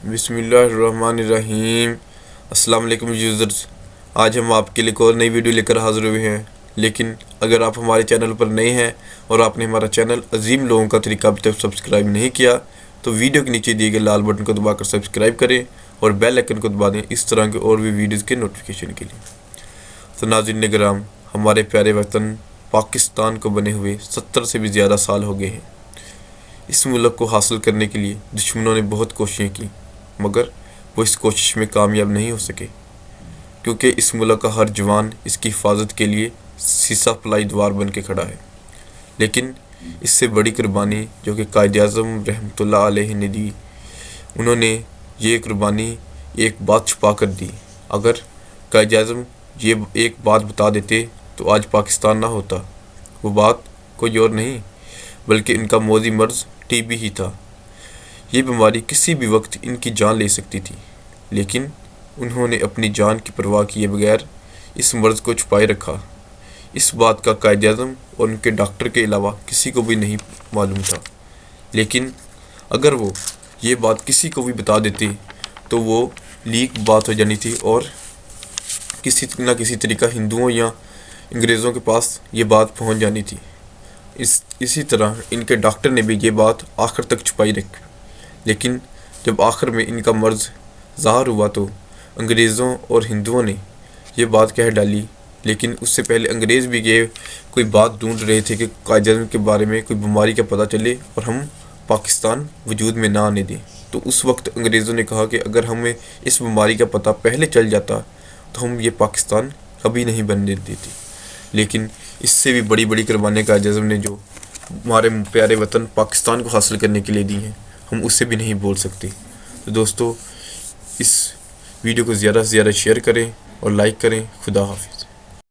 بسم اللہ الرحمن الرحیم۔ السلام علیکم یوزرز، آج ہم آپ کے لیے ایک اور نئی ویڈیو لے کر حاضر ہوئے ہیں۔ لیکن اگر آپ ہمارے چینل پر نئے ہیں اور آپ نے ہمارا چینل عظیم لوگوں کا طریقہ ابھی تک سبسکرائب نہیں کیا تو ویڈیو کے نیچے دیے گئے لال بٹن کو دبا کر سبسکرائب کریں اور بیل آئکن کو دبا دیں اس طرح کے اور بھی ویڈیوز کے نوٹیفیکیشن کے لیے۔ تو ناظرین کرام، ہمارے پیارے وطن پاکستان کو بنے ہوئے 70 سے بھی زیادہ سال ہو گئے ہیں۔ اس ملک کو حاصل کرنے کے لیے دشمنوں نے بہت کوششیں کی، مگر وہ اس کوشش میں کامیاب نہیں ہو سکے، کیونکہ اس ملک کا ہر جوان اس کی حفاظت کے لیے سیسہ پلائی دوار بن کے کھڑا ہے۔ لیکن اس سے بڑی قربانی جو کہ قائد اعظم رحمۃ اللہ علیہ نے دی، انہوں نے یہ قربانی ایک بات چھپا کر دی۔ اگر قائد اعظم یہ ایک بات بتا دیتے تو آج پاکستان نہ ہوتا۔ وہ بات کوئی اور نہیں بلکہ ان کا موذی مرض ٹی بی ہی تھا۔ یہ بیماری کسی بھی وقت ان کی جان لے سکتی تھی، لیکن انہوں نے اپنی جان کی پرواہ کیے بغیر اس مرض کو چھپائے رکھا۔ اس بات کا قائد اعظم اور ان کے ڈاکٹر کے علاوہ کسی کو بھی نہیں معلوم تھا۔ لیکن اگر وہ یہ بات کسی کو بھی بتا دیتے تو وہ لیک بات ہو جانی تھی اور کسی نہ کسی طریقہ ہندوؤں یا انگریزوں کے پاس یہ بات پہنچ جانی تھی۔ اسی طرح ان کے ڈاکٹر نے بھی یہ بات آخر تک چھپائی رکھی، لیکن جب آخر میں ان کا مرض ظاہر ہوا تو انگریزوں اور ہندوؤں نے یہ بات کہہ ڈالی۔ لیکن اس سے پہلے انگریز بھی یہ کوئی بات ڈھونڈ رہے تھے کہ قائد اعظم کے بارے میں کوئی بیماری کا پتہ چلے اور ہم پاکستان وجود میں نہ آنے دیں۔ تو اس وقت انگریزوں نے کہا کہ اگر ہمیں اس بیماری کا پتہ پہلے چل جاتا تو ہم یہ پاکستان کبھی نہیں بننے دیتے۔ لیکن اس سے بھی بڑی بڑی قربانیاں قائد اعظم نے جو ہمارے پیارے وطن پاکستان کو حاصل کرنے کے لیے دی ہیں، ہم اس سے بھی نہیں بول سکتے۔ تو دوستو، اس ویڈیو کو زیادہ سے زیادہ شیئر کریں اور لائک کریں۔ خدا حافظ۔